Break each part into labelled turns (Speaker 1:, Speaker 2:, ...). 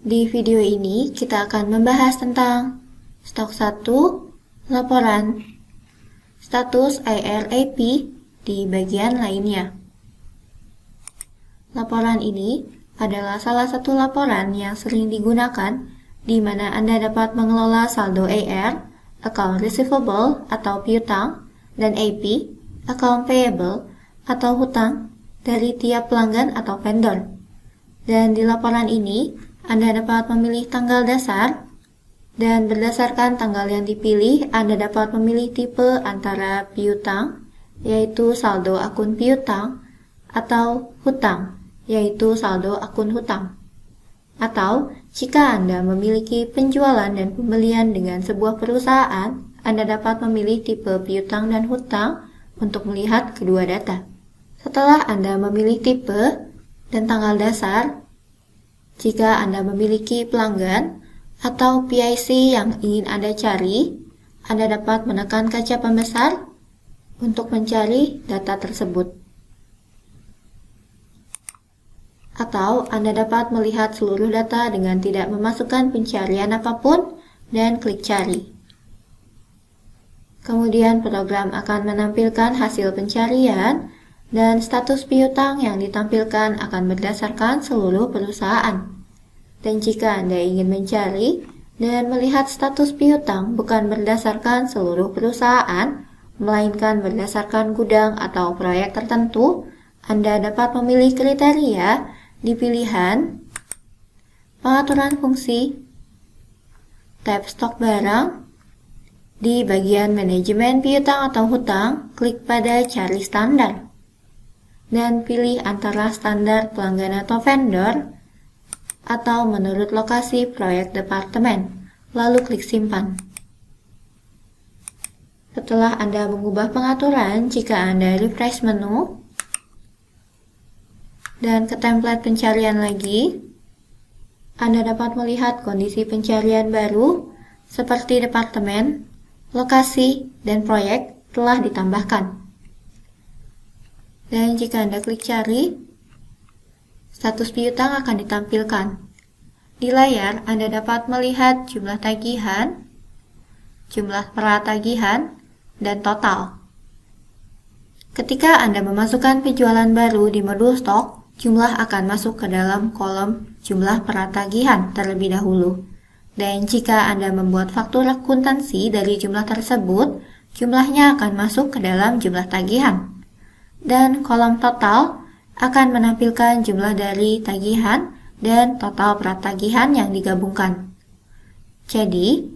Speaker 1: Di video ini kita akan membahas tentang stok 1, laporan, status IRAP di bagian lainnya. Laporan ini adalah salah satu laporan yang sering digunakan di mana Anda dapat mengelola saldo AR, account receivable atau piutang, dan AP, account payable atau hutang dari tiap pelanggan atau vendor. Dan di laporan ini, Anda dapat memilih tanggal dasar, dan berdasarkan tanggal yang dipilih, Anda dapat memilih tipe antara piutang, yaitu saldo akun piutang, atau hutang, yaitu saldo akun hutang. Atau, jika Anda memiliki penjualan dan pembelian dengan sebuah perusahaan, Anda dapat memilih tipe piutang dan hutang untuk melihat kedua data. Setelah Anda memilih tipe dan tanggal dasar, jika Anda memiliki pelanggan atau PIC yang ingin Anda cari, Anda dapat menekan kaca pembesar untuk mencari data tersebut. Atau Anda dapat melihat seluruh data dengan tidak memasukkan pencarian apapun dan klik cari. Kemudian program akan menampilkan hasil pencarian dan status piutang yang ditampilkan akan berdasarkan seluruh perusahaan. Dan jika Anda ingin mencari dan melihat status piutang bukan berdasarkan seluruh perusahaan, melainkan berdasarkan gudang atau proyek tertentu, Anda dapat memilih kriteria di pilihan pengaturan fungsi, tab stok barang, di bagian manajemen piutang atau hutang, klik pada cari standar. Dan pilih antara standar pelanggan atau vendor, atau menurut lokasi proyek departemen, lalu klik simpan. Setelah Anda mengubah pengaturan, jika Anda refresh menu, dan ke template pencarian lagi, Anda dapat melihat kondisi pencarian baru, seperti departemen, lokasi, dan proyek telah ditambahkan. Dan jika Anda klik cari, status piutang akan ditampilkan. Di layar, Anda dapat melihat jumlah tagihan, jumlah pratagihan, dan total. Ketika Anda memasukkan penjualan baru di modul stok, jumlah akan masuk ke dalam kolom jumlah pratagihan terlebih dahulu. Dan jika Anda membuat faktur akuntansi dari jumlah tersebut, jumlahnya akan masuk ke dalam jumlah tagihan. Dan kolom total akan menampilkan jumlah dari tagihan dan total pratagihan yang digabungkan. Jadi,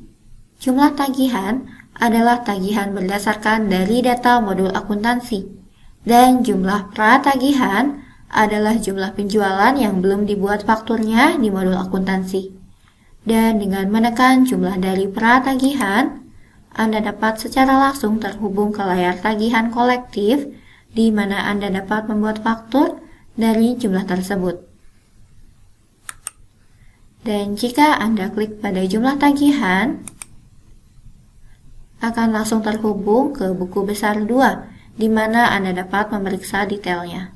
Speaker 1: jumlah tagihan adalah tagihan berdasarkan dari data modul akuntansi, dan jumlah pratagihan adalah jumlah penjualan yang belum dibuat fakturnya di modul akuntansi. Dan dengan menekan jumlah dari pratagihan, Anda dapat secara langsung terhubung ke layar tagihan kolektif, di mana Anda dapat membuat faktur dari jumlah tersebut. Dan jika Anda klik pada jumlah tagihan, akan langsung terhubung ke buku besar 2, di mana Anda dapat memeriksa detailnya.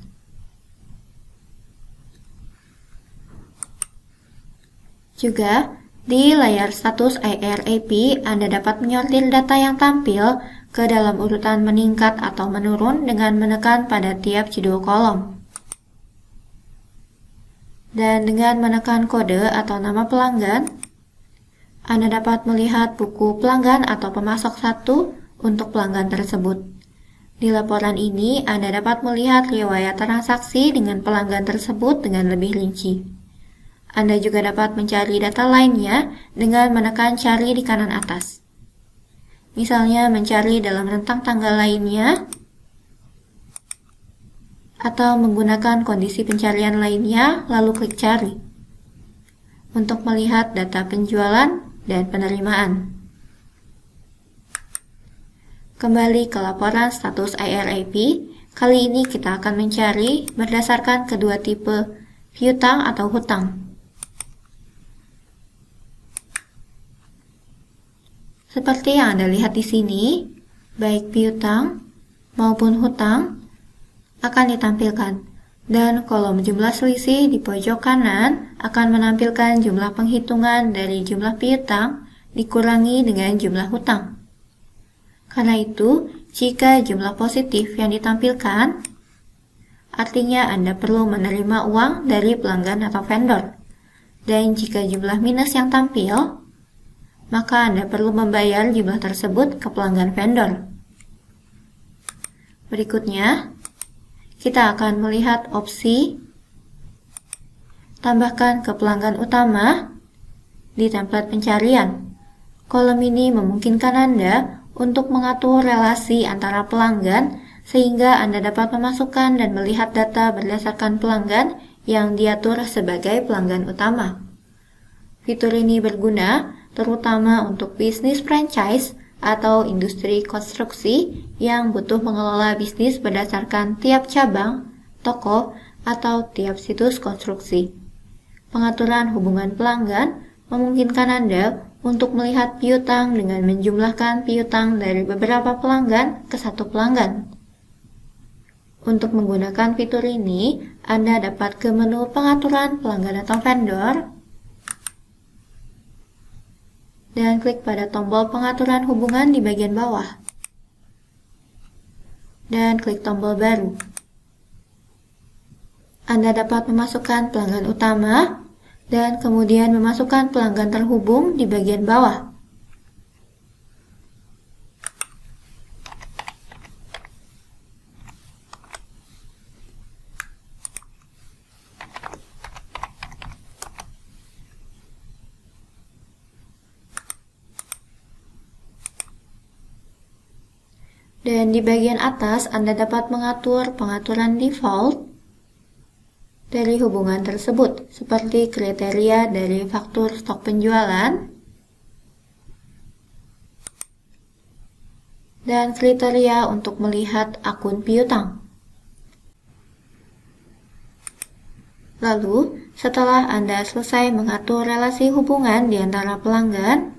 Speaker 1: Juga, di layar status IRAP, Anda dapat menyortir data yang tampil ke dalam urutan meningkat atau menurun dengan menekan pada tiap judul kolom. Dan dengan menekan kode atau nama pelanggan, Anda dapat melihat buku pelanggan atau pemasok 1 untuk pelanggan tersebut. Di laporan ini, Anda dapat melihat riwayat transaksi dengan pelanggan tersebut dengan lebih rinci. Anda juga dapat mencari data lainnya dengan menekan cari di kanan atas. Misalnya mencari dalam rentang tanggal lainnya, atau menggunakan kondisi pencarian lainnya, lalu klik cari untuk melihat data penjualan dan penerimaan. Kembali ke laporan status IRAP, kali ini kita akan mencari berdasarkan kedua tipe piutang atau hutang. Seperti yang Anda lihat di sini, baik piutang maupun hutang akan ditampilkan. Dan kolom jumlah selisih di pojok kanan akan menampilkan jumlah penghitungan dari jumlah piutang dikurangi dengan jumlah hutang. Karena itu, jika jumlah positif yang ditampilkan, artinya Anda perlu menerima uang dari pelanggan atau vendor. Dan jika jumlah minus yang tampil, maka Anda perlu membayar jumlah tersebut ke pelanggan vendor. Berikutnya, kita akan melihat opsi tambahkan ke pelanggan utama di template pencarian. Kolom ini memungkinkan Anda untuk mengatur relasi antara pelanggan sehingga Anda dapat memasukkan dan melihat data berdasarkan pelanggan yang diatur sebagai pelanggan utama. Fitur ini berguna terutama untuk bisnis franchise atau industri konstruksi yang butuh mengelola bisnis berdasarkan tiap cabang, toko, atau tiap situs konstruksi. Pengaturan hubungan pelanggan memungkinkan Anda untuk melihat piutang dengan menjumlahkan piutang dari beberapa pelanggan ke satu pelanggan. Untuk menggunakan fitur ini, Anda dapat ke menu pengaturan pelanggan atau vendor, dan klik pada tombol pengaturan hubungan di bagian bawah. Dan klik tombol baru. Anda dapat memasukkan pelanggan utama, dan kemudian memasukkan pelanggan terhubung di bagian bawah. Dan di bagian atas Anda dapat mengatur pengaturan default dari hubungan tersebut, seperti kriteria dari faktur stok penjualan dan kriteria untuk melihat akun piutang. Lalu, setelah Anda selesai mengatur relasi hubungan di antara pelanggan,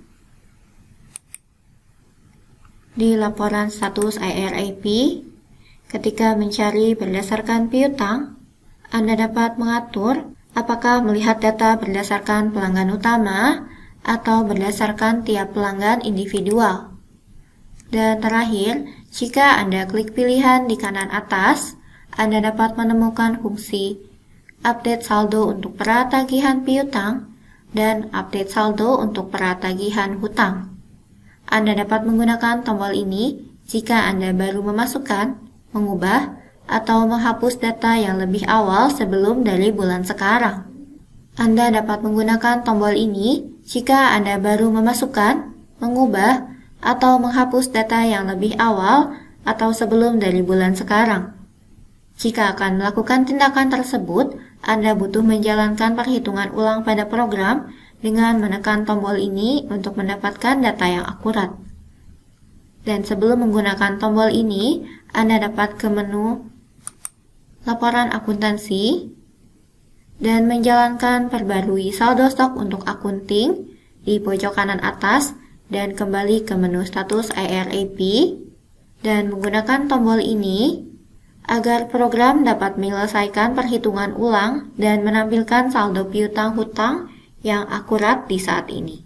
Speaker 1: di laporan status IRAP, ketika mencari berdasarkan piutang, Anda dapat mengatur apakah melihat data berdasarkan pelanggan utama atau berdasarkan tiap pelanggan individual. Dan terakhir, jika Anda klik pilihan di kanan atas, Anda dapat menemukan fungsi update saldo untuk pratagihan piutang dan update saldo untuk pratagihan hutang. Anda dapat menggunakan tombol ini jika Anda baru memasukkan, mengubah, atau menghapus data yang lebih awal sebelum dari bulan sekarang. Anda dapat menggunakan tombol ini jika Anda baru memasukkan, mengubah, atau menghapus data yang lebih awal atau sebelum dari bulan sekarang. Jika akan melakukan tindakan tersebut, Anda butuh menjalankan perhitungan ulang pada program dengan menekan tombol ini untuk mendapatkan data yang akurat. Dan sebelum menggunakan tombol ini, Anda dapat ke menu laporan akuntansi dan menjalankan perbarui saldo stok untuk akunting di pojok kanan atas dan kembali ke menu status IRAP dan menggunakan tombol ini agar program dapat menyelesaikan perhitungan ulang dan menampilkan saldo piutang hutang yang akurat di saat ini.